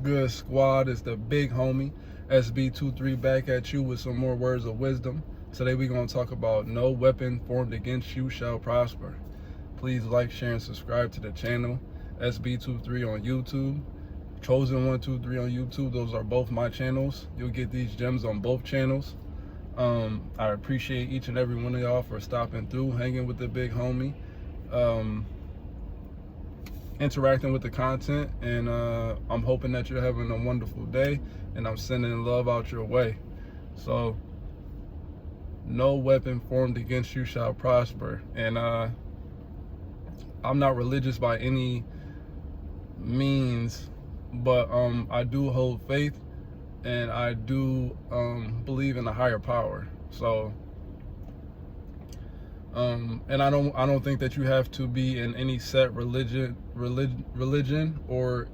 Good squad, it's the big homie SB23 back at you with some more words of wisdom. Today we're going to talk about no weapon formed against you shall prosper. Please like, share, and subscribe to the channel. SB23 on YouTube, Chosen123 on YouTube. Those are both my channels. You'll get these gems on both channels. I appreciate each and every one of y'all for stopping through, hanging with the big homie, interacting with the content, and I'm hoping that you're having a wonderful day, and I'm sending love out your way. So no weapon formed against you shall prosper. And I'm not religious by any means, but I do hold faith, and I do believe in a higher power. So and I don't think that you have to be in any set religion or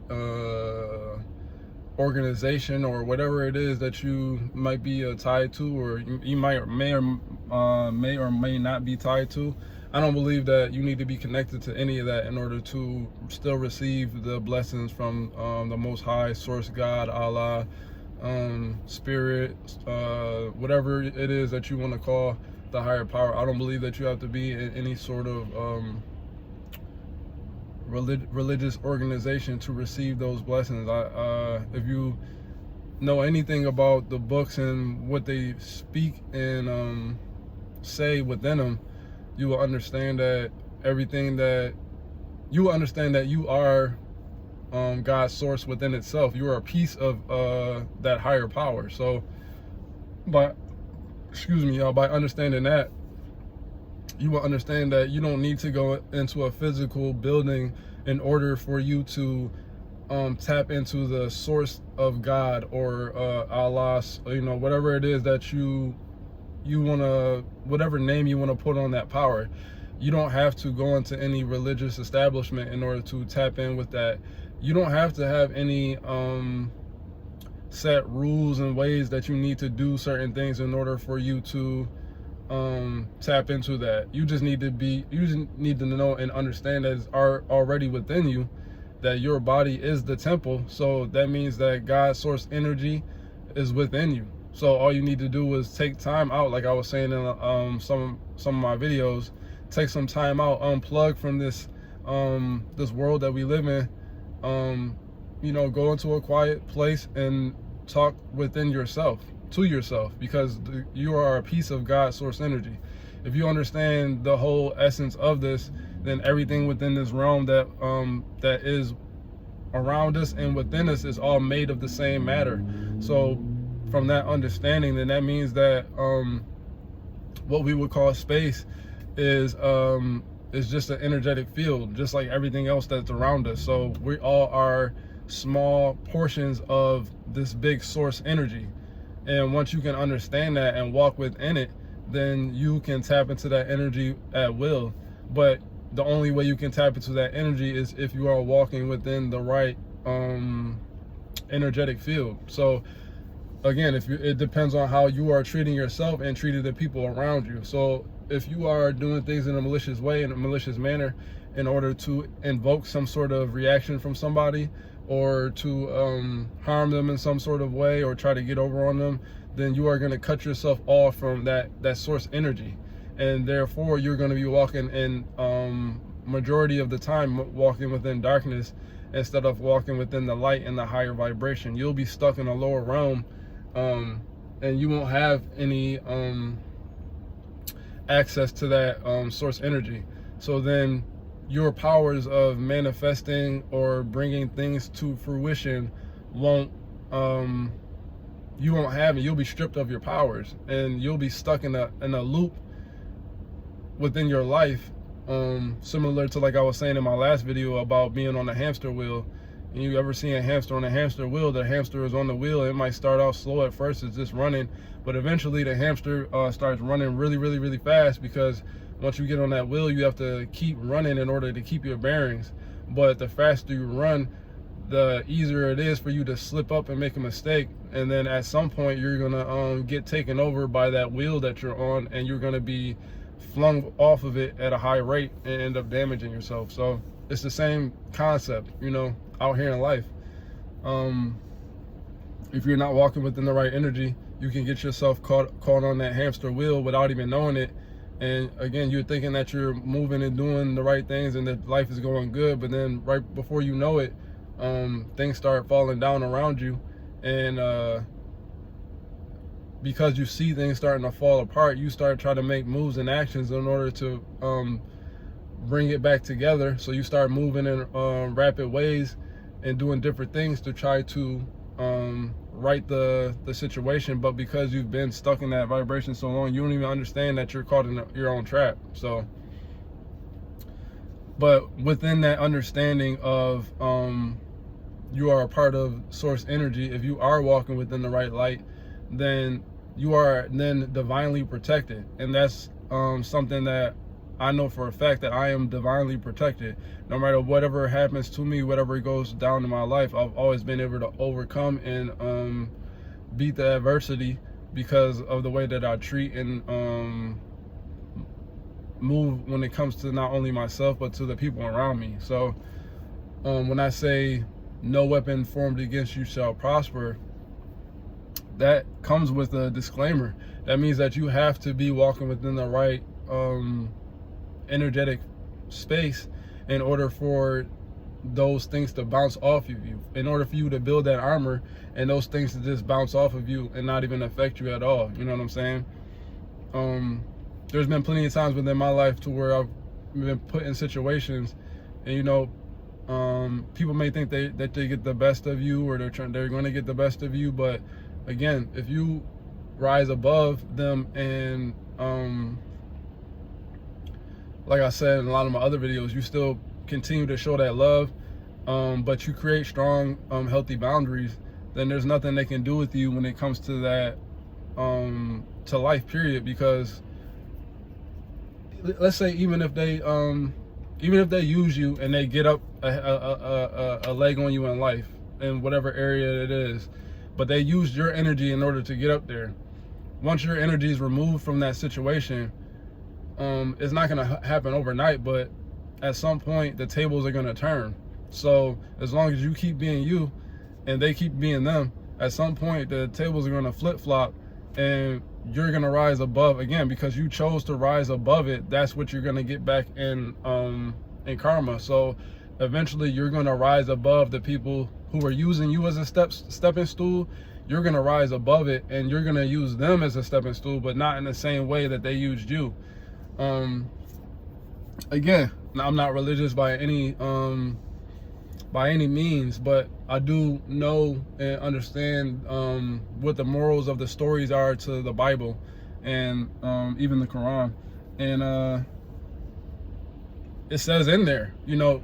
organization or whatever it is that you might be tied to, or you may or may not be tied to. I don't believe that you need to be connected to any of that in order to still receive the blessings from the Most High, Source, God, Allah, Spirit, whatever it is that you want to call the higher power. I don't believe that you have to be in any sort of religious organization to receive those blessings. If you know anything about the books and what they speak and say within them, you will understand that you are God's source within itself. You are a piece of that higher power. So by understanding that, you will understand that you don't need to go into a physical building in order for you to tap into the source of God or Allah, whatever it is that you want to, whatever name you want to put on that power. You don't have to go into any religious establishment in order to tap in with that. You don't have to have any set rules and ways that you need to do certain things in order for you to tap into that. You just need to know and understand that it's already within you, that your body is the temple. So that means that God's source energy is within you. So all you need to do is take time out, like I was saying in some of my videos. Take some time out, unplug from this this world that we live in. Go into a quiet place and talk within yourself, to yourself, because you are a piece of God's source energy. If you understand the whole essence of this, then everything within this realm that that is around us and within us is all made of the same matter. So from that understanding, then that means that what we would call space is just an energetic field, just like everything else that's around us. So we all are small portions of this big source energy, and once you can understand that and walk within it, then you can tap into that energy at will. But the only way you can tap into that energy is if you are walking within the right energetic field. So again, it depends on how you are treating yourself and treating the people around you. So if you are doing things in a malicious way, in a malicious manner, in order to invoke some sort of reaction from somebody, or to harm them in some sort of way, or try to get over on them, then you are going to cut yourself off from that source energy. And therefore you're going to be walking in majority of the time walking within darkness instead of walking within the light and the higher vibration. You'll be stuck in a lower realm, and you won't have any access to that source energy. So then your powers of manifesting or bringing things to fruition you won't have it. You'll be stripped of your powers, and you'll be stuck in a loop within your life, similar to, like I was saying in my last video about being on a hamster wheel. And you ever seen a hamster on a hamster wheel? The hamster is on the wheel. It might start off slow at first, it's just running, but eventually the hamster starts running really fast, because once you get on that wheel, you have to keep running in order to keep your bearings. But the faster you run, the easier it is for you to slip up and make a mistake. And then at some point, you're gonna get taken over by that wheel that you're on, and you're gonna be flung off of it at a high rate and end up damaging yourself. So it's the same concept, out here in life. if you're not walking within the right energy, you can get yourself caught on that hamster wheel without even knowing it. And again, you're thinking that you're moving and doing the right things and that life is going good, but then right before you know it, things start falling down around you. And because you see things starting to fall apart, you start trying to make moves and actions in order to bring it back together. So you start moving in rapid ways and doing different things to try to right the situation. But because you've been stuck in that vibration so long, you don't even understand that you're caught in your own trap. So, but within that understanding of you are a part of source energy, if you are walking within the right light, then you are then divinely protected. And that's something that I know for a fact, that I am divinely protected. No matter whatever happens to me, whatever goes down in my life, I've always been able to overcome and beat the adversity because of the way that I treat and move when it comes to not only myself, but to the people around me. So when I say no weapon formed against you shall prosper, that comes with a disclaimer. That means that you have to be walking within the right energetic space in order for those things to bounce off of you, in order for you to build that armor and those things to just bounce off of you and not even affect you at all. You know what I'm saying? There's been plenty of times within my life to where I've been put in situations, and you know, people may think that they get the best of you, or they're going to get the best of you, but again, if you rise above them and like I said in a lot of my other videos, you still continue to show that love, but you create strong, healthy boundaries, then there's nothing they can do with you when it comes to that, to life, period. Because let's say even if they use you and they get up a leg on you in life, in whatever area it is, but they used your energy in order to get up there. Once your energy is removed from that situation, it's not going to happen overnight, but at some point the tables are going to turn. So as long as you keep being you and they keep being them, at some point the tables are going to flip-flop and you're going to rise above again, because you chose to rise above it. That's what you're going to get back in karma. So eventually you're going to rise above the people who are using you as a stepping stool. You're going to rise above it and you're going to use them as a stepping stool, but not in the same way that they used you. Again, I'm not religious by any means, but I do know and understand what the morals of the stories are to the Bible and even the Quran. And it says in there, you know,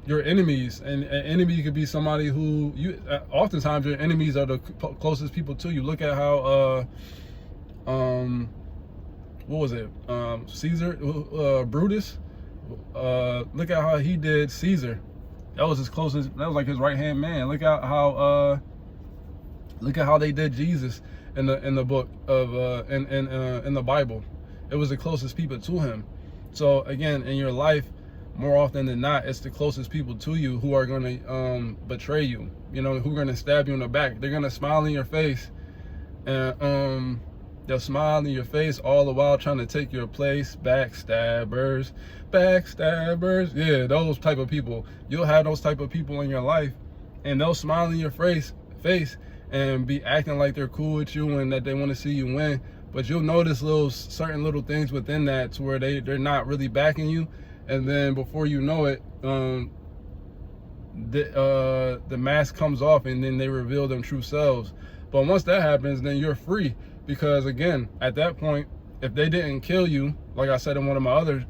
your enemies, and an enemy could be somebody who oftentimes your enemies are the closest people to you. Look at how what was it, Caesar, Brutus, look at how he did Caesar. That was his closest, that was like his right hand man. Look at how they did Jesus in the book of in the Bible. It was the closest people to him. So again, in your life, more often than not, it's the closest people to you who are going to betray you, you know, who are going to stab you in the back. They're going to smile in your face, and they'll smile in your face all the while trying to take your place. Backstabbers. Yeah, those type of people. You'll have those type of people in your life, and they'll smile in your face and be acting like they're cool with you and that they want to see you win. But you'll notice certain little things within that to where they're not really backing you. And then before you know it, the mask comes off and then they reveal them true selves. But once that happens, then you're free. Because again, at that point, if they didn't kill you, like I said in one of my other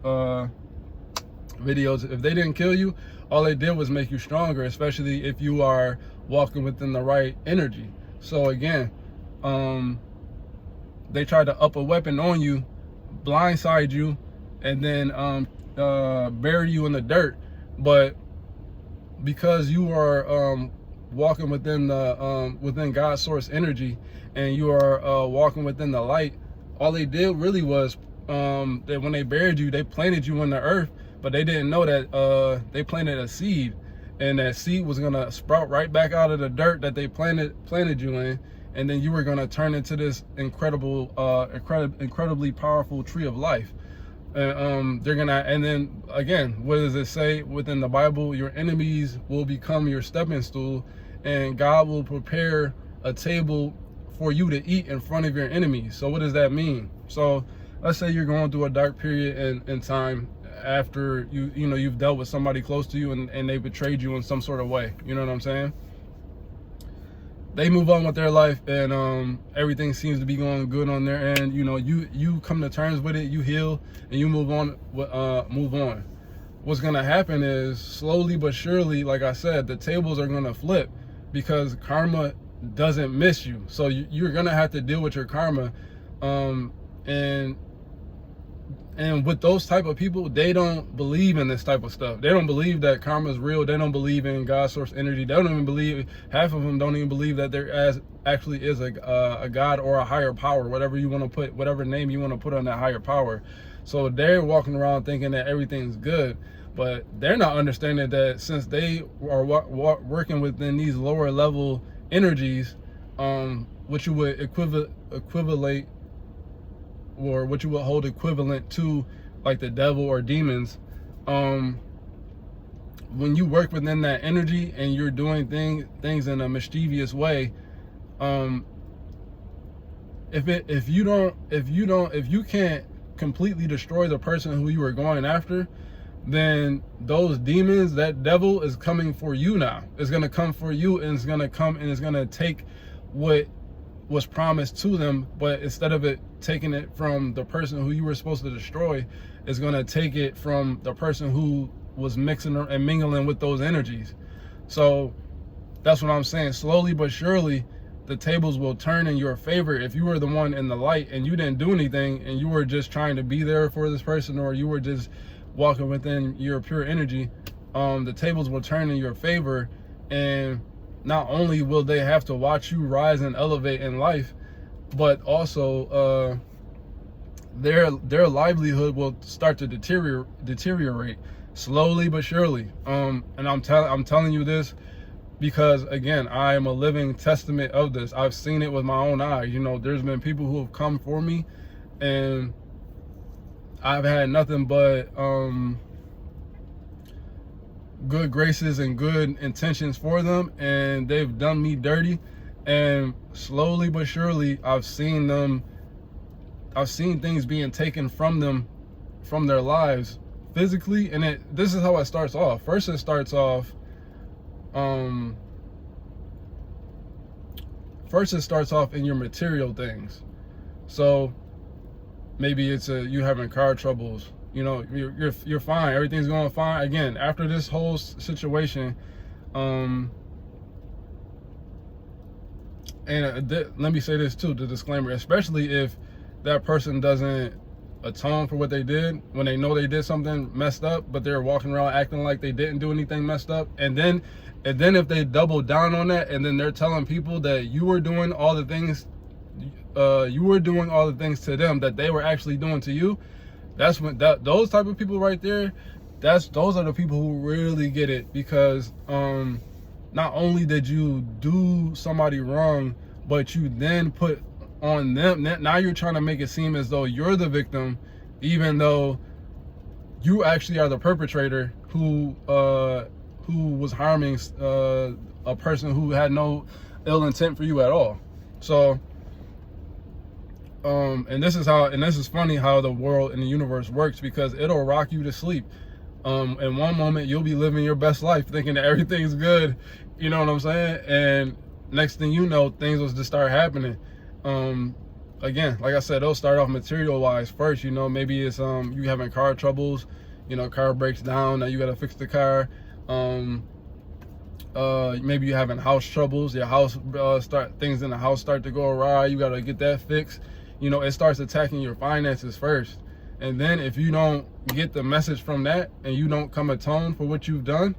videos, if they didn't kill you, all they did was make you stronger, especially if you are walking within the right energy. So again, they tried to up a weapon on you, blindside you, and then bury you in the dirt. But because you are walking within the within God's source energy, and you are walking within the light, all they did really was that when they buried you, they planted you in the earth, but they didn't know that they planted a seed. and that seed was gonna sprout right back out of the dirt that they planted you in, and then you were gonna turn into this incredibly powerful tree of life. And then again, what does it say within the Bible? Your enemies will become your stepping stool, and God will prepare a table for you to eat in front of your enemies. So what does that mean? So let's say you're going through a dark period in time after you've dealt with somebody close to you and they betrayed you in some sort of way. You know what I'm saying? They move on with their life, and everything seems to be going good on their end. You come to terms with it, you heal, and you move on. What's gonna happen is, slowly but surely, like I said, the tables are gonna flip, because karma doesn't miss you. So you're gonna have to deal with your karma, and with those type of people, they don't believe in this type of stuff. They don't believe that karma is real. They don't believe in God's source energy. They don't even believe, half of them don't even believe that there actually is a God or a higher power, whatever you want to put, whatever name you want to put on that higher power. So they're walking around thinking that everything's good, but they're not understanding that since they are working within these lower level energies, what you would equivalent, or what you would hold equivalent to, like the devil or demons, when you work within that energy and you're doing things in a mischievous way, if you can't completely destroy the person who you were going after, then those demons, that devil, is coming for you now. It's gonna come for you, and it's gonna come and it's gonna take what was promised to them, but instead of it taking it from the person who you were supposed to destroy, it's going to take it from the person who was mixing and mingling with those energies. So that's what I'm saying. Slowly but surely, the tables will turn in your favor. If you were the one in the light and you didn't do anything, and you were just trying to be there for this person, or you were just walking within your pure energy, the tables will turn in your favor, and not only will they have to watch you rise and elevate in life, but also their livelihood will start to deteriorate slowly but surely. And I'm telling you this because, again, I am a living testament of this. I've seen it with my own eyes. There's been people who have come for me, and I've had nothing but good graces and good intentions for them, and they've done me dirty, and slowly but surely I've seen things being taken from them, from their lives physically. And this is how it starts off. First, it starts off in your material things. So maybe it's you having car troubles. You're fine. Everything's going fine. Again, after this whole situation, and let me say this too, the disclaimer, especially if that person doesn't atone for what they did, when they know they did something messed up, but they're walking around acting like they didn't do anything messed up, and then if they double down on that, and then they're telling people that you were doing all the things to them that they were actually doing to you. That's when those type of people right there, those are the people who really get it, because not only did you do somebody wrong, but you then put on them. Now you're trying to make it seem as though you're the victim, even though you actually are the perpetrator who was harming a person who had no ill intent for you at all. So and this is funny how the world and the universe works, because it'll rock you to sleep. In one moment you'll be living your best life thinking that everything's good, you know what I'm saying, and next thing you know, things will just start happening. Again, like I said, it'll start off material wise first. Maybe it's you having car troubles, car breaks down, now you gotta fix the car. Maybe you having house troubles, your house things in the house start to go awry, you gotta get that fixed. It starts attacking your finances first. And then if you don't get the message from that, and you don't come atone for what you've done,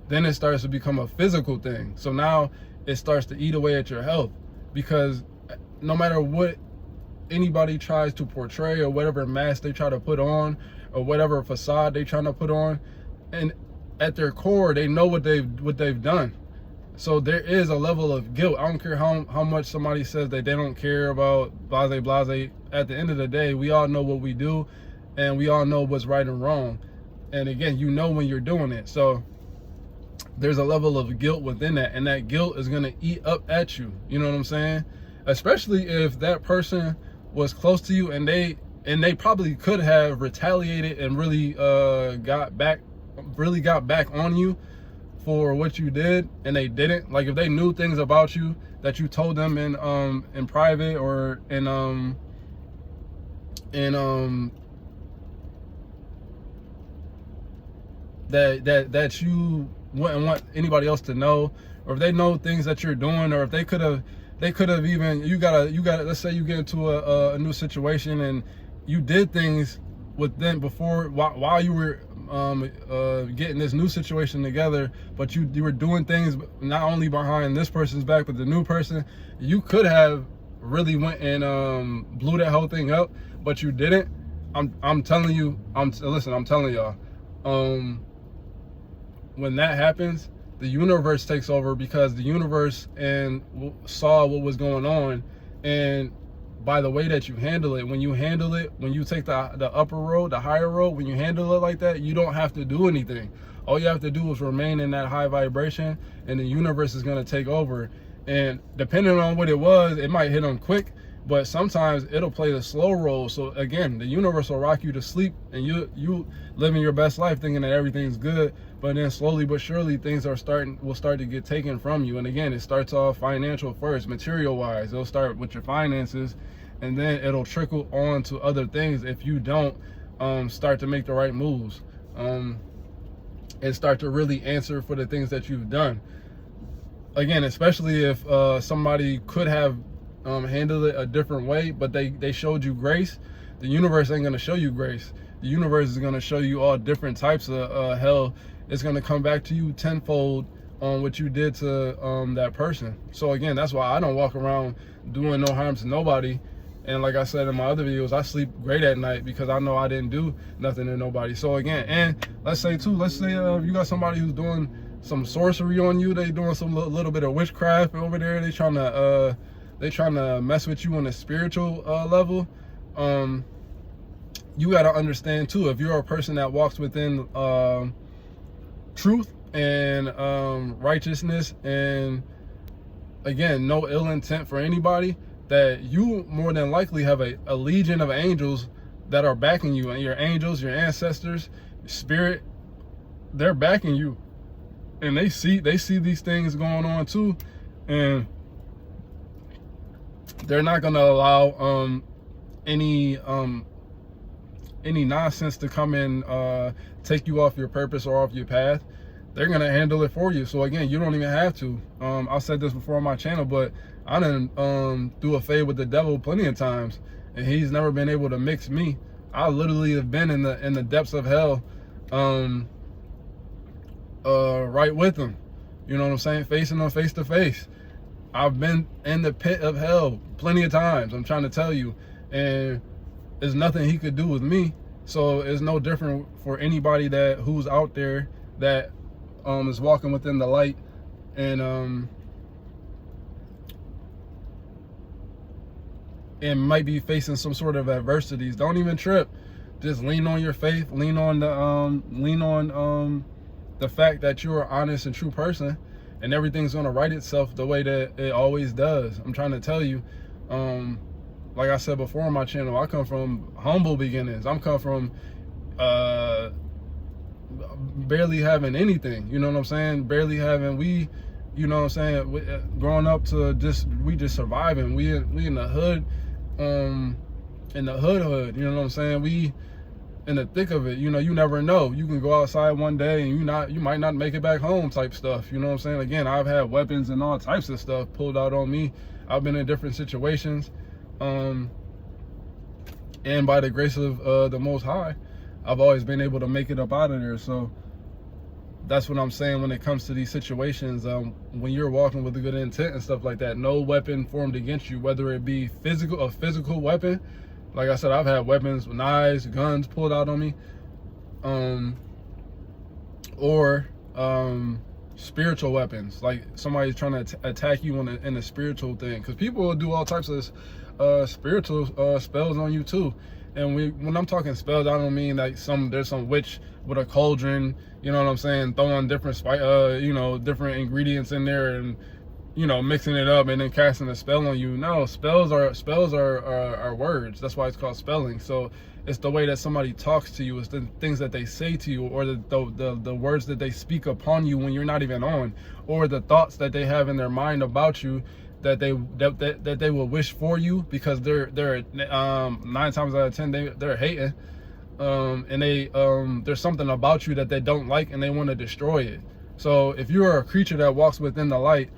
then it starts to become a physical thing. So now it starts to eat away at your health, because no matter what anybody tries to portray, or whatever mask they try to put on, or whatever facade they trying to put on, and at their core, they know what they've done. So there is a level of guilt. I don't care how much somebody says that they don't care about blase. At the end of the day, we all know what we do, and we all know what's right and wrong. And again, you know when you're doing it. So there's a level of guilt within that, and that guilt is gonna eat up at you. You know what I'm saying? Especially if that person was close to you, and they probably could have retaliated and really got back on you for what you did, and they didn't. Like if they knew things about you that you told them in private, or that you wouldn't want anybody else to know, or if they know things that you're doing, or if they could have even, you gotta let's say you get into a new situation and you did things with them before, while you were getting this new situation together, but you were doing things not only behind this person's back but the new person. You could have really went and blew that whole thing up, but you didn't. I'm telling you, I'm telling y'all, when that happens, the universe takes over, because the universe saw what was going on, and by the way that you handle it, when you take the upper road, the higher road, when you handle it like that, you don't have to do anything. All you have to do is remain in that high vibration, and the universe is going to take over. And depending on what it was, it might hit them quick, but sometimes it'll play the slow roll. So again, the universe will rock you to sleep, and you living your best life thinking that everything's good, but then slowly but surely things will start to get taken from you. And again, it starts off financial first, material wise. It'll start with your finances, and then it'll trickle on to other things if you don't start to make the right moves, and start to really answer for the things that you've done. Again, especially if somebody could have handled it a different way, but they showed you grace. The universe ain't gonna show you grace. The universe is gonna show you all different types of hell. It's gonna come back to you tenfold on what you did to that person. So again, that's why I don't walk around doing no harm to nobody. And like I said in my other videos, I sleep great at night because I know I didn't do nothing to nobody. So again, and let's say you got somebody who's doing some sorcery on you, they doing some little bit of witchcraft over there, they trying to mess with you on a spiritual level. You got to understand too, if you're a person that walks within truth and righteousness, and again, no ill intent for anybody, that you more than likely have a legion of angels that are backing you. And your angels, your ancestors, spirit, they're backing you, and they see these things going on too, and they're not going to allow any nonsense to come and take you off your purpose or off your path. They're going to handle it for you. So again, you don't even have to. I said this before on my channel, but I done do a fade with the devil plenty of times, and he's never been able to mix me. I literally have been in the depths of hell, right with him. You know what I'm saying? Facing them face to face. I've been in the pit of hell plenty of times, I'm trying to tell you, and there's nothing he could do with me. So it's no different for anybody who's out there that is walking within the light, and might be facing some sort of adversities. Don't even trip. Just lean on your faith. Lean on the fact that you're an honest and true person, and everything's gonna right itself the way that it always does. I'm trying to tell you. Like I said before on my channel, I come from humble beginnings. I'm come from barely having anything. You know what I'm saying? Barely having you know what I'm saying? Growing up to we just surviving. We in the hood, in the hood. You know what I'm saying? We in the thick of it. You know, you never know. You can go outside one day and you might not make it back home type stuff. You know what I'm saying? Again, I've had weapons and all types of stuff pulled out on me. I've been in different situations. And by the grace of the Most High, I've always been able to make it up out of there. So that's what I'm saying when it comes to these situations. When you're walking with a good intent and stuff like that, no weapon formed against you, whether it be a physical weapon. Like I said, I've had weapons, knives, guns pulled out on me, or spiritual weapons, like somebody's trying to attack you in a spiritual thing, because people will do all types of spiritual spells on you too. And when I'm talking spells, I don't mean like there's some witch with a cauldron, you know what I'm saying, throwing different different ingredients in there and mixing it up and then casting a spell on you. No, spells are words. That's why it's called spelling. So it's the way that somebody talks to you, it's the things that they say to you, or the words that they speak upon you when you're not even on, or the thoughts that they have in their mind about you that they will wish for you, because they're 9 times out of 10 they're hating, and there's something about you that they don't like and they want to destroy it. So if you're a creature that walks within the light,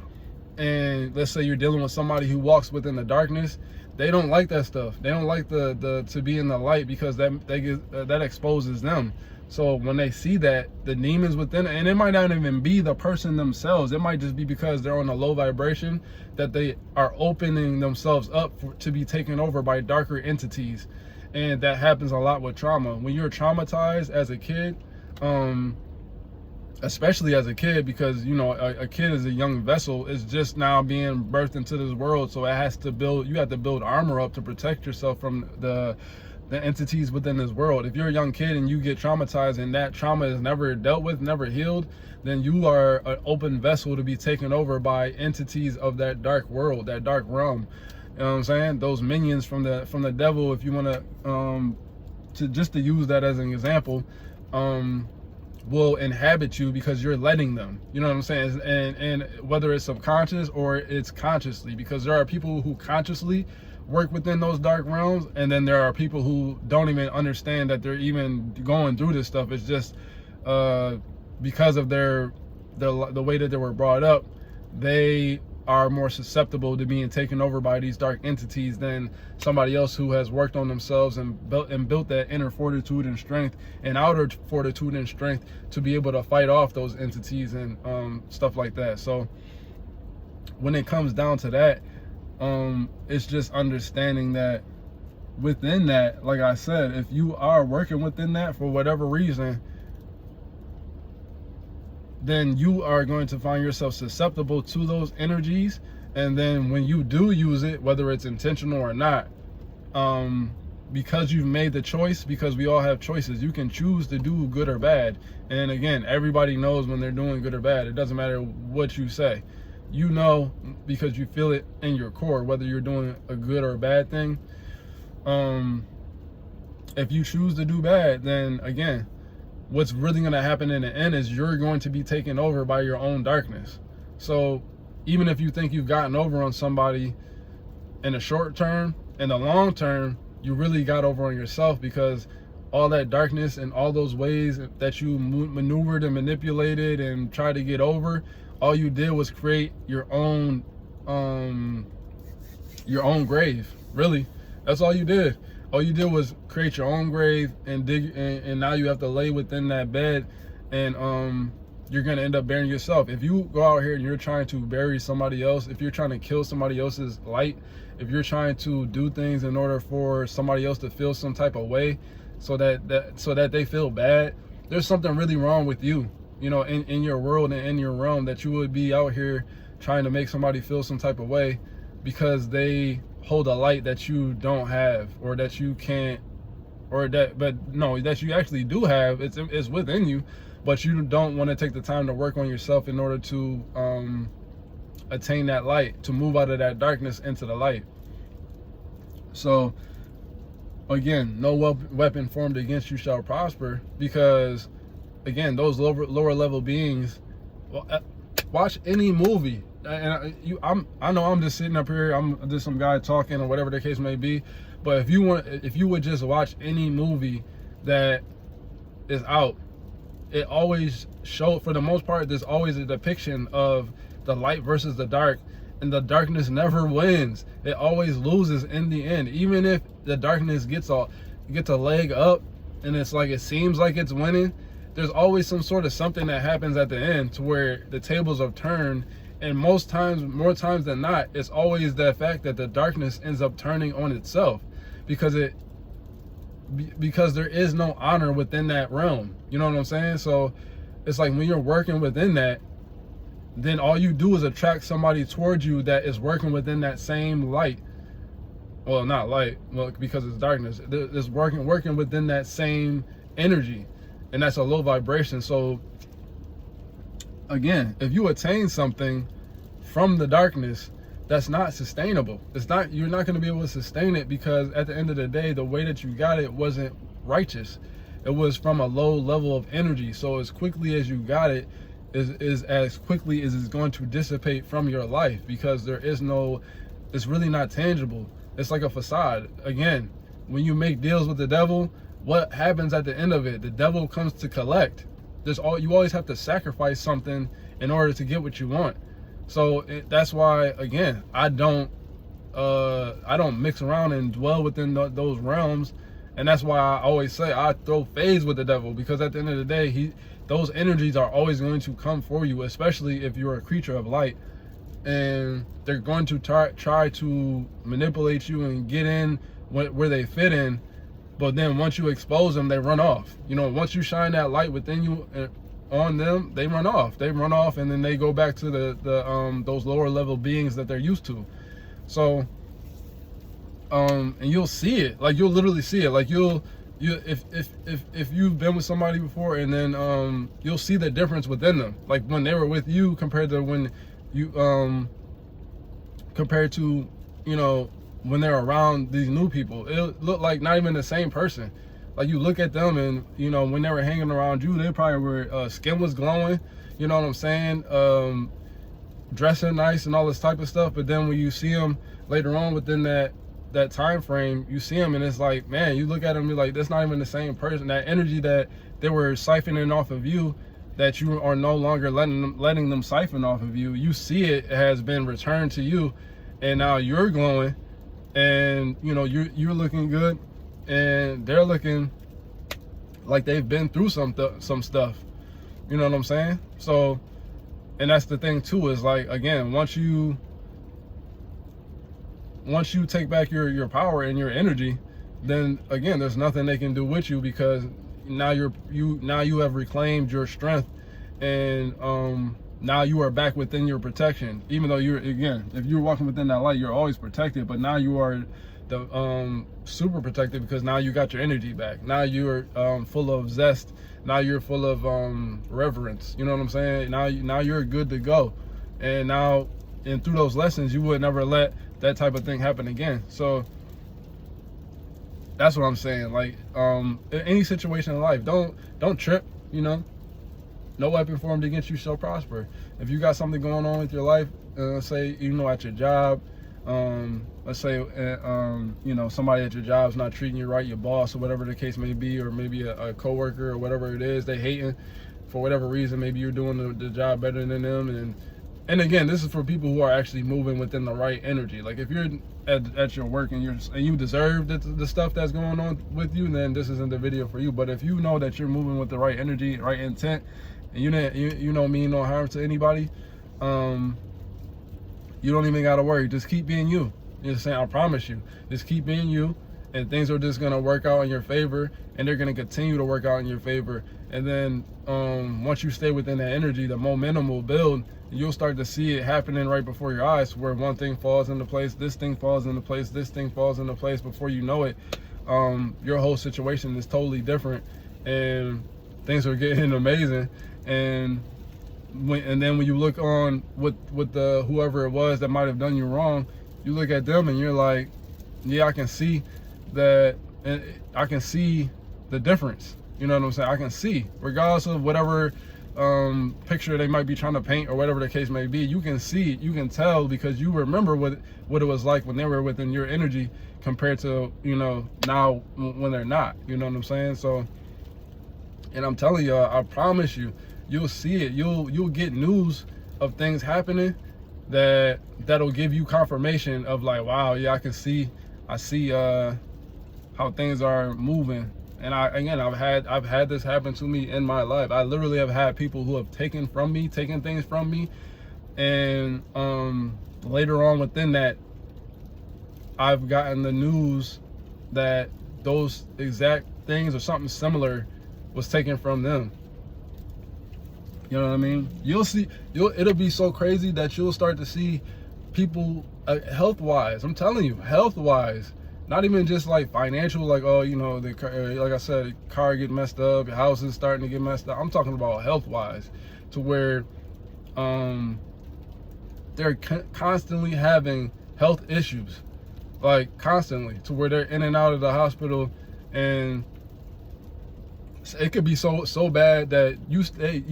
and let's say you're dealing with somebody who walks within the darkness, they don't like that stuff. They don't like the to be in the light, because that exposes them. So when they see that the demons within, and it might not even be the person themselves, it might just be because they're on a low vibration, that they are opening themselves up to be taken over by darker entities. And that happens a lot with trauma. When you're traumatized as a kid, especially as a kid, because a kid is a young vessel, is just now being birthed into this world, so you have to build armor up to protect yourself from the entities within this world. If you're a young kid and you get traumatized and that trauma is never dealt with, never healed, then you are an open vessel to be taken over by entities of that dark world, that dark realm. You know what I'm saying? Those minions from the devil, if you want to use that as an example, will inhabit you because you're letting them. You know what I'm saying? And whether it's subconscious or it's consciously, because there are people who consciously work within those dark realms, and then there are people who don't even understand that they're even going through this stuff. It's just because of the way that they were brought up, they are more susceptible to being taken over by these dark entities than somebody else who has worked on themselves and built that inner fortitude and strength and outer fortitude and strength to be able to fight off those entities and stuff like that. So when it comes down to that, it's just understanding that within that, like I said, if you are working within that for whatever reason, then you are going to find yourself susceptible to those energies. And then when you do use it, whether it's intentional or not, because you've made the choice, because we all have choices, you can choose to do good or bad. And again, everybody knows when they're doing good or bad. It doesn't matter what you say. You know, because you feel it in your core, whether you're doing a good or a bad thing. If you choose to do bad, then again, what's really going to happen in the end is you're going to be taken over by your own darkness. So even if you think you've gotten over on somebody in the short term, in the long term, you really got over on yourself, because all that darkness and all those ways that you maneuvered and manipulated and tried to get over, all you did was create your own grave. Really, that's all you did. All you did was create your own grave and dig, and now you have to lay within that bed, and you're gonna end up burying yourself. If you go out here and you're trying to bury somebody else, if you're trying to kill somebody else's light, if you're trying to do things in order for somebody else to feel some type of way, so that they feel bad, there's something really wrong with you. In your world and in your realm, that you would be out here trying to make somebody feel some type of way because they hold a light that you don't have, or that you can't, that you actually do have. It's within you, but you don't want to take the time to work on yourself in order to attain that light, to move out of that darkness into the light. So again, no weapon formed against you shall prosper, because again, those lower level beings, watch any movie. And I know I'm just sitting up here, I'm just some guy talking or whatever the case may be, but if you would just watch any movie that is out, it always for the most part, there's always a depiction of the light versus the dark, and the darkness never wins. It always loses in the end. Even if the darkness gets a leg up and it's like, it seems like it's winning, there's always some sort of something that happens at the end to where the tables are turned. And more times than not, it's always the fact that the darkness ends up turning on itself, because there is no honor within that realm. You know what I'm saying? So it's like when you're working within that, then all you do is attract somebody towards you that is working within that same light. Well, not light, well, because it's darkness. It's working within that same energy, and that's a low vibration. So again, if you attain something from the darkness, that's not sustainable. You're not going to be able to sustain it, because at the end of the day, the way that you got it wasn't righteous. It was from a low level of energy. So as quickly as you got it is as quickly as it's going to dissipate from your life, because it's really not tangible. It's like a facade. Again, when you make deals with the devil, what happens at the end of it? The devil comes to collect. You always have to sacrifice something in order to get what you want. So that's why, again, I don't mix around and dwell within those realms. And that's why I always say I throw phase with the devil, because at the end of the day, those energies are always going to come for you, especially if you're a creature of light. And they're going to try to manipulate you and get in where they fit in. But then once you expose them, they run off. Once you shine that light within you on them, they run off. And then they go back to those lower level beings that they're used to. So and you'll see it. Like, you'll literally see it. Like, if you've been with somebody before, and then you'll see the difference within them, like when they were with you compared to when you when they're around these new people. It looked like not even the same person. Like, you look at them, and when they were hanging around you, they probably were skin was glowing, you know what I'm saying, dressing nice and all this type of stuff. But then when you see them later on within that time frame, you see them, and it's like, man, you look at them, you're like, that's not even the same person. That energy that they were siphoning off of you, that you are no longer letting them siphon off of you, you see it has been returned to you, and now you're glowing, and you're looking good, and they're looking like they've been through some stuff. You know what I'm saying? So, and that's the thing too, is like, again, once you take back your power and your energy, then again, there's nothing they can do with you, because now you have reclaimed your strength, and now you are back within your protection. Even though if you're walking within that light, you're always protected, but now you are the super protected, because now you got your energy back. Now you're full of zest. Now you're full of reverence. You know what I'm saying? Now you're good to go. And through those lessons, you would never let that type of thing happen again. So that's what I'm saying. Like, in any situation in life, don't trip. No weapon formed against you shall prosper. If you got something going on with your life, say at your job, let's say somebody at your job is not treating you right, your boss or whatever the case may be, or maybe a coworker or whatever it is, they hating for whatever reason. Maybe you're doing the job better than them, and again, this is for people who are actually moving within the right energy. Like, if you're at your work and you deserve the stuff that's going on with you, then this isn't the video for you. But if you know that you're moving with the right energy, right intent, and you don't mean no harm to anybody, you don't even gotta worry. Just keep being you. You know, saying, I promise you, just keep being you, and things are just gonna work out in your favor, and they're gonna continue to work out in your favor. And then once you stay within that energy, the momentum will build. You'll start to see it happening right before your eyes, where one thing falls into place, this thing falls into place, this thing falls into place. Before you know it, your whole situation is totally different, and things are getting amazing. And then when you look on with the whoever it was that might have done you wrong, you look at them and you're like, yeah, I can see that, and I can see the difference. You know what I'm saying? I can see, regardless of whatever picture they might be trying to paint or whatever the case may be, you can see, you can tell, because you remember what it was like when they were within your energy compared to now when they're not. You know what I'm saying? So, and I'm telling you, I promise you, you'll see it. You'll get news of things happening that'll give you confirmation of like, wow, yeah, I see how things are moving. And I've had this happen to me in my life. I literally have had people who have taken things from me, and later on within that, I've gotten the news that those exact things or something similar was taken from them. You know what I mean? It'll be so crazy that you'll start to see people health-wise. I'm telling you, health-wise, not even just like financial, like, oh, you know, like I said, car get messed up, your house is starting to get messed up. I'm talking about health-wise, to where they're constantly having health issues, like constantly, to where they're in and out of the hospital, and it could be so bad that hey,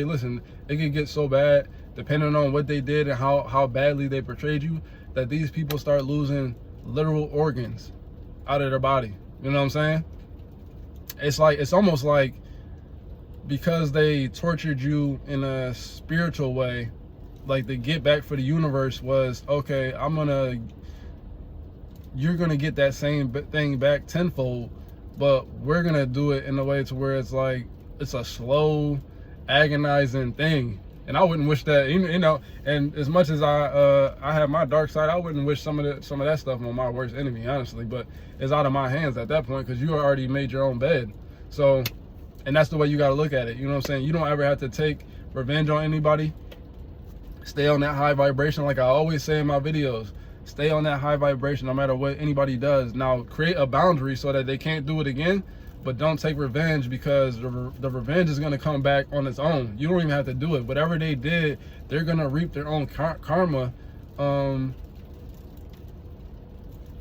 listen, it could get so bad depending on what they did and how badly they portrayed you, that these people start losing literal organs out of their body. You know what I'm saying? It's almost like, because they tortured you in a spiritual way, like the get back for the universe was, okay, you're gonna get that same thing back tenfold, but we're gonna do it in a way to where it's like, it's a slow, agonizing thing. And I wouldn't wish that, you know, and as much as I have my dark side, I wouldn't wish some of that stuff on my worst enemy, honestly. But it's out of my hands at that point, because you already made your own bed. So, and that's the way you got to look at it. You know what I'm saying? You don't ever have to take revenge on anybody. Stay on that high vibration, like I always say in my videos. Stay on that high vibration no matter what anybody does. Now, create a boundary so that they can't do it again, but don't take revenge, because the revenge is going to come back on its own. You don't even have to do it. Whatever they did, they're going to reap their own karma, no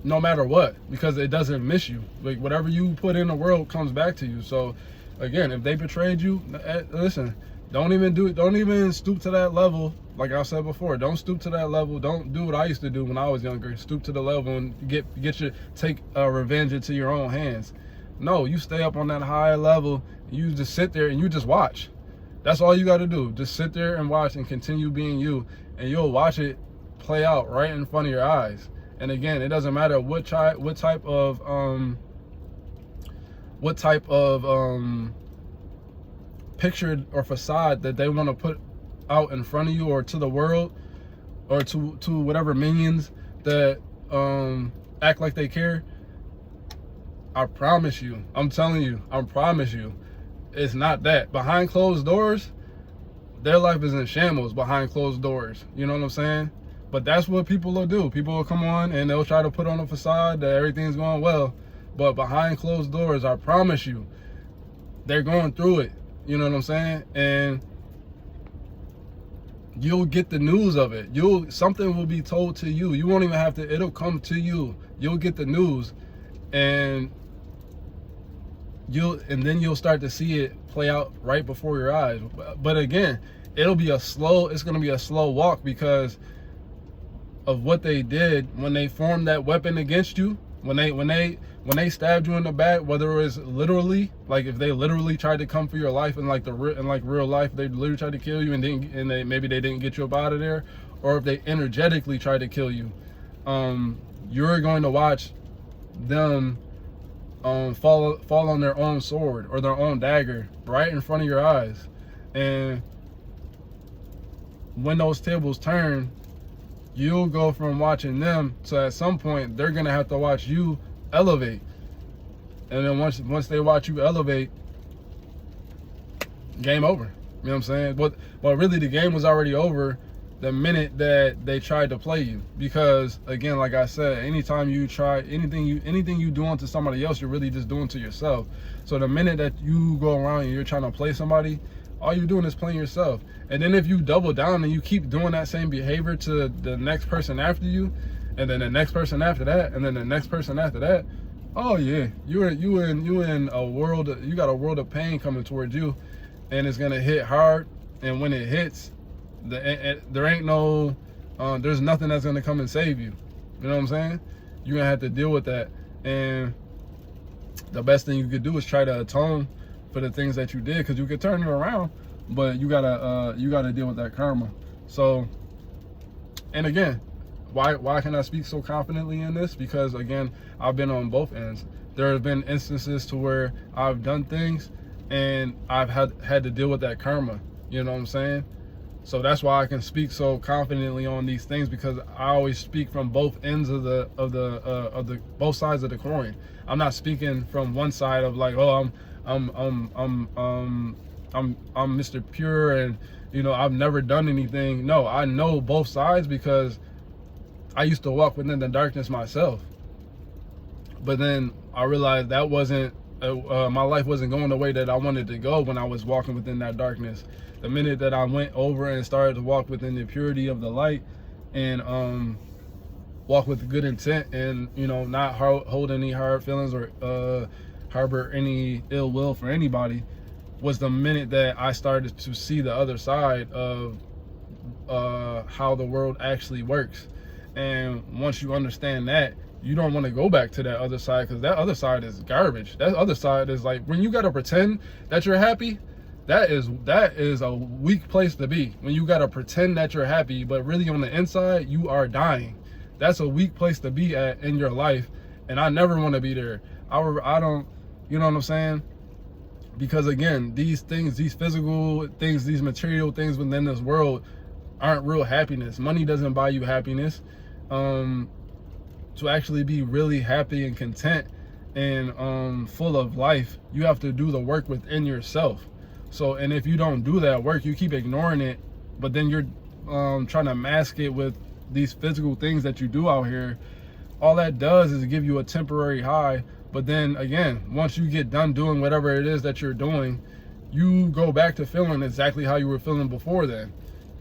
matter what, because it doesn't miss you. Like, whatever you put in the world comes back to you. So again, if they betrayed you, listen, don't even stoop to that level. Like I said before, don't stoop to that level. Don't do what I used to do when I was younger. Stoop to the level and take revenge into your own hands. No, you stay up on that high level. You just sit there and you just watch. That's all you got to do. Just sit there and watch and continue being you, and you'll watch it play out right in front of your eyes. And again, it doesn't matter what type of picture or facade that they want to put out in front of you, or to the world, or to whatever minions that act like they care. I promise you, I'm telling you, I promise you, it's not that. Behind closed doors, their life is in shambles behind closed doors. You know what I'm saying? But that's what people will do. People will come on and they'll try to put on a facade that everything's going well. But behind closed doors, I promise you, they're going through it. You know what I'm saying? And you'll get the news of it. Something will be told to you. You won't even have to, it'll come to you. You'll get the news, and then you'll start to see it play out right before your eyes. But again, it's going to be a slow walk, because of what they did when they formed that weapon against you. When they stabbed you in the back, whether it was literally, like if they literally tried to come for your life in real life, they literally tried to kill you, and maybe they didn't get you up out of there, or if they energetically tried to kill you, you're going to watch them fall on their own sword or their own dagger right in front of your eyes. And when those tables turn, you'll go from watching them to, at some point, they're gonna have to watch you elevate. And then once they watch you elevate, game over. You know what I'm saying? But really, the game was already over the minute that they tried to play you. Because again, like I said, anytime you try anything you do unto somebody else, you're really just doing to yourself. So the minute that you go around and you're trying to play somebody, all you're doing is playing yourself. And then if you double down and you keep doing that same behavior to the next person after you, and then the next person after that, and then the next person after that, oh yeah, you in a world, you got a world of pain coming towards you, and it's gonna hit hard. And when it hits, there ain't no, there's nothing that's gonna come and save you. You know what I'm saying? You're gonna have to deal with that. And the best thing you could do is try to atone for the things that you did, because you could turn it around, but you gotta deal with that karma. So, and again, why can I speak so confidently in this? Because again, I've been on both ends. There have been instances to where I've done things and I've had to deal with that karma. You know what I'm saying? So that's why I can speak so confidently on these things, because I always speak from both ends of the both sides of the coin. I'm not speaking from one side of like, oh, I'm I'm Mr. Pure, and you know, I've never done anything. No, I know both sides because I used to walk within the darkness myself. But then I realized that wasn't my life wasn't going the way that I wanted to go when I was walking within that darkness. The minute that I went over and started to walk within the purity of the light, and walk with good intent, and you know, not hold any hard feelings or harbor any ill will for anybody, was the minute that I started to see the other side of how the world actually works. And once you understand that, you don't want to go back to that other side, because that other side is garbage. That other side is like, when you got to pretend that you're happy, that is a weak place to be. When you got to pretend that you're happy, but really on the inside, you are dying. That's a weak place to be at in your life. And I never want to be there. I don't, you know what I'm saying? Because again, these things, these physical things, these material things within this world aren't real happiness. Money doesn't buy you happiness. To actually be really happy and content and full of life, you have to do the work within yourself. So, and if you don't do that work, you keep ignoring it, but then you're trying to mask it with these physical things that you do out here. All that does is give you a temporary high. But then again, once you get done doing whatever it is that you're doing, you go back to feeling exactly how you were feeling before then.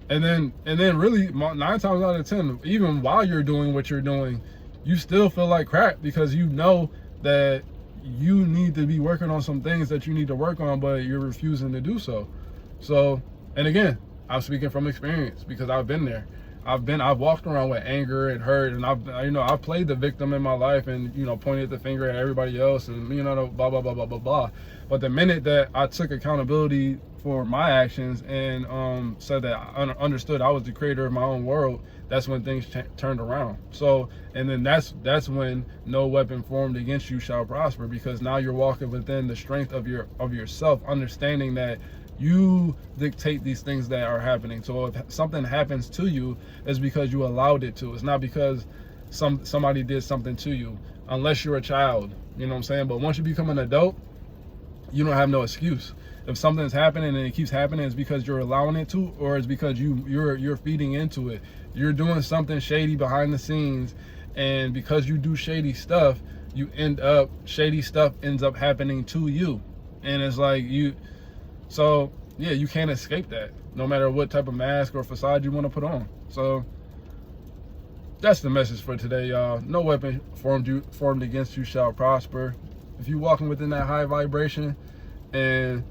And then really 9 times out of 10, even while you're doing what you're doing, you still feel like crap, because you know that you need to be working on some things that you need to work on, but you're refusing to do so. So, and again, I'm speaking from experience, because I've been there. I've walked around with anger and hurt, and I've played the victim in my life, and you know, pointed the finger at everybody else, and you know, blah blah blah blah blah blah. But the minute that I took accountability for my actions and said that I understood I was the creator of my own world, that's when things turned around. So, and then that's when no weapon formed against you shall prosper, because now you're walking within the strength of yourself, understanding that you dictate these things that are happening. So if something happens to you, it's because you allowed it to. It's not because somebody did something to you, unless you're a child, you know what I'm saying? But once you become an adult, you don't have no excuse. If something's happening and it keeps happening, it's because you're allowing it to, or it's because you're feeding into it. You're doing something shady behind the scenes, and because you do shady stuff, shady stuff ends up happening to you. And it's like so yeah, you can't escape that, no matter what type of mask or facade you want to put on. So that's the message for today, y'all. No weapon formed against you shall prosper. If you're walking within that high vibration, and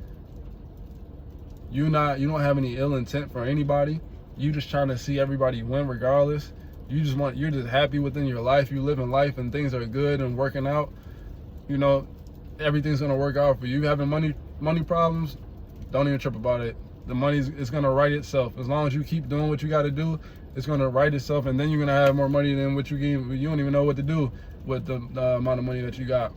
you don't have any ill intent for anybody, you just trying to see everybody win regardless. You're just happy within your life. You living life and things are good and working out. You know, everything's gonna work out for you. You having money problems, don't even trip about it. The it's gonna right itself. As long as you keep doing what you got to do, it's gonna right itself, and then you're gonna have more money than what you don't even know what to do with the amount of money that you got.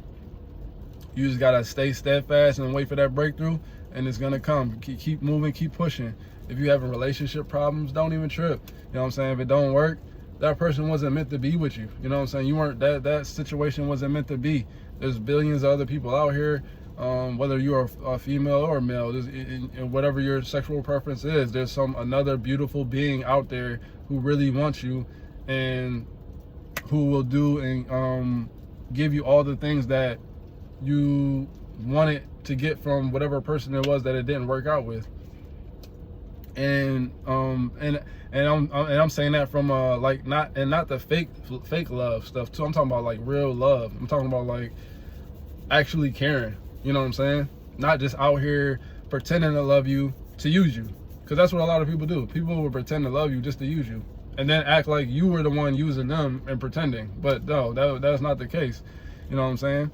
You just gotta stay steadfast and wait for that breakthrough, and it's gonna come. Keep moving, keep pushing. If you having relationship problems, don't even trip. You know what I'm saying? If it don't work, that person wasn't meant to be with you. You know what I'm saying? You weren't, that situation wasn't meant to be. There's billions of other people out here, whether you're a female or a male, whatever your sexual preference is, there's another beautiful being out there who really wants you, and who will do and give you all the things that you wanted to get from whatever person it was that it didn't work out with. And I'm saying that from like not the fake love stuff too. I'm talking about like real love. I'm talking about like actually caring. You know what I'm saying? Not just out here pretending to love you to use you, because that's what a lot of people do. People will pretend to love you just to use you, and then act like you were the one using them and pretending. But no, that's not the case. You know what I'm saying?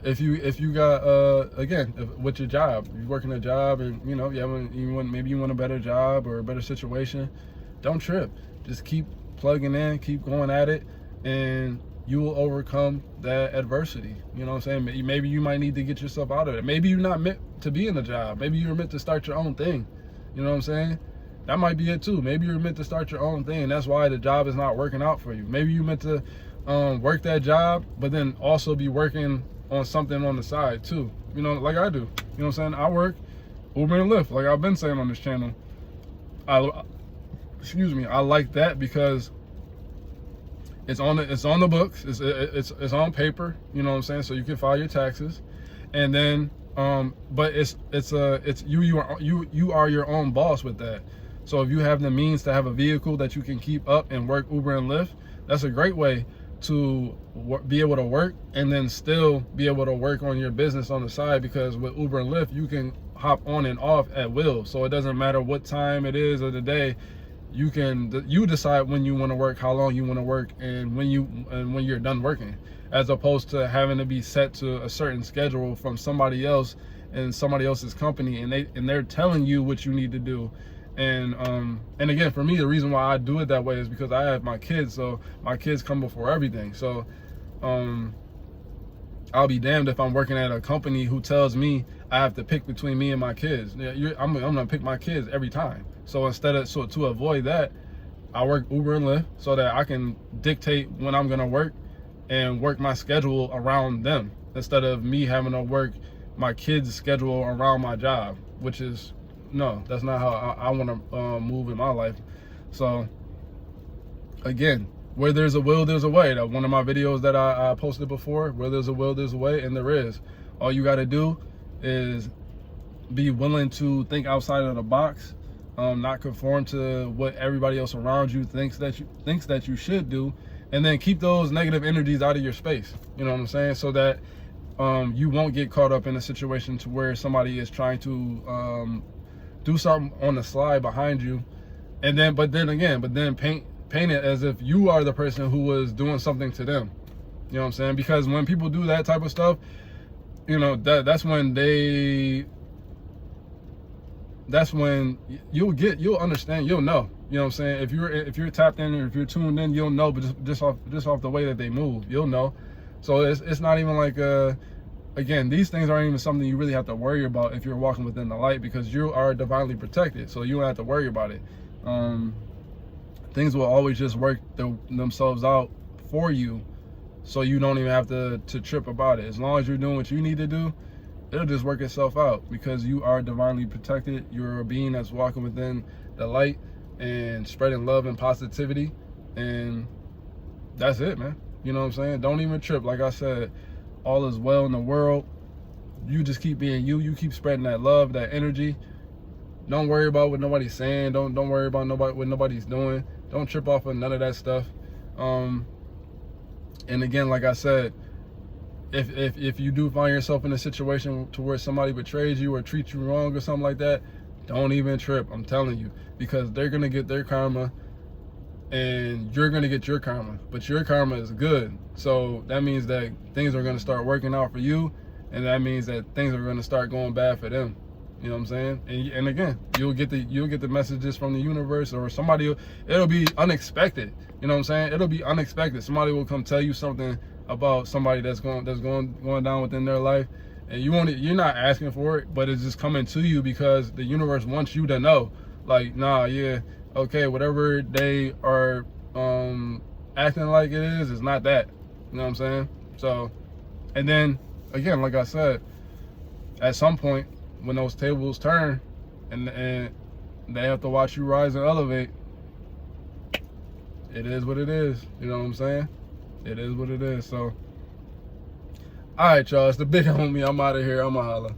If you got again, with your job, you're working a job, and you know maybe you want a better job or a better situation, don't trip. Just keep plugging in, keep going at it, and you will overcome that adversity. You know what I'm saying? Maybe you might need to get yourself out of it. Maybe you're not meant to be in a job. Maybe you're meant to start your own thing. You know what I'm saying? That might be it too. Maybe you're meant to start your own thing. That's why the job is not working out for you. Maybe you're meant to work that job, but then also be working on something on the side too. You know, like I do. You know what I'm saying? I work Uber and Lyft, like I've been saying on this channel. I like that because it's on the books. It's on paper. You know what I'm saying? So you can file your taxes, and then but you are your own boss with that. So if you have the means to have a vehicle that you can keep up and work Uber and Lyft, that's a great way to be able to work and then still be able to work on your business on the side, because with Uber and Lyft you can hop on and off at will. So it doesn't matter what time it is of the day. You decide when you want to work, how long you want to work, and when you're done working, as opposed to having to be set to a certain schedule from somebody else and somebody else's company, and they're telling you what you need to do. And again, for me, the reason why I do it that way is because I have my kids, so my kids come before everything. So I'll be damned if I'm working at a company who tells me I have to pick between me and my kids. I'm gonna pick my kids every time. So to avoid that, I work Uber and Lyft so that I can dictate when I'm gonna work and work my schedule around them, instead of me having to work my kids' schedule around my job, which is, no, that's not how I want to move in my life. So again, where there's a will, there's a way. That one of my videos that I posted before, where there's a will, there's a way, and there is. All you got to do is be willing to think outside of the box, not conform to what everybody else around you thinks that you should do, and then keep those negative energies out of your space. You know what I'm saying? So that you won't get caught up in a situation to where somebody is trying to do something on the slide behind you, and then paint it as if you are the person who was doing something to them. You know what I'm saying? Because when people do that type of stuff, you know, that's when you'll understand, you'll know. You know what I'm saying? If you're tapped in, or if you're tuned in, you'll know. But just off the way that they move, you'll know. So it's not even like again, these things aren't even something you really have to worry about if you're walking within the light, because you are divinely protected. So you don't have to worry about it. Things will always just work themselves out for you, so you don't even have to trip about it. As long as you're doing what you need to do, it'll just work itself out, because you are divinely protected. You're a being that's walking within the light and spreading love and positivity, and that's it, man. You know what I'm saying? Don't even trip. Like I said, all is well in the world. You just keep being you. You keep spreading that love, that energy. Don't worry about what nobody's saying. Don't worry about what nobody's doing. Don't trip off of none of that stuff. And again, like I said, if you do find yourself in a situation to where somebody betrays you or treats you wrong or something like that, don't even trip. I'm telling you, because they're gonna get their karma, and you're gonna get your karma. But your karma is good, so that means that things are gonna start working out for you, and that means that things are gonna start going bad for them. You know what I'm saying? And again, you'll get the messages from the universe, or somebody. It'll be unexpected. You know what I'm saying? It'll be unexpected. Somebody will come tell you something about somebody that's going down within their life, and you're not asking for it, but it's just coming to you because the universe wants you to know. Like, nah, yeah, okay, whatever they are acting like it is not that. You know what I'm saying? So, and then again, like I said, at some point, when those tables turn and they have to watch you rise and elevate, it is what it is. You know what I'm saying? It is what it is. So, all right, y'all, it's the big homie. I'm out of here. I'm a holla.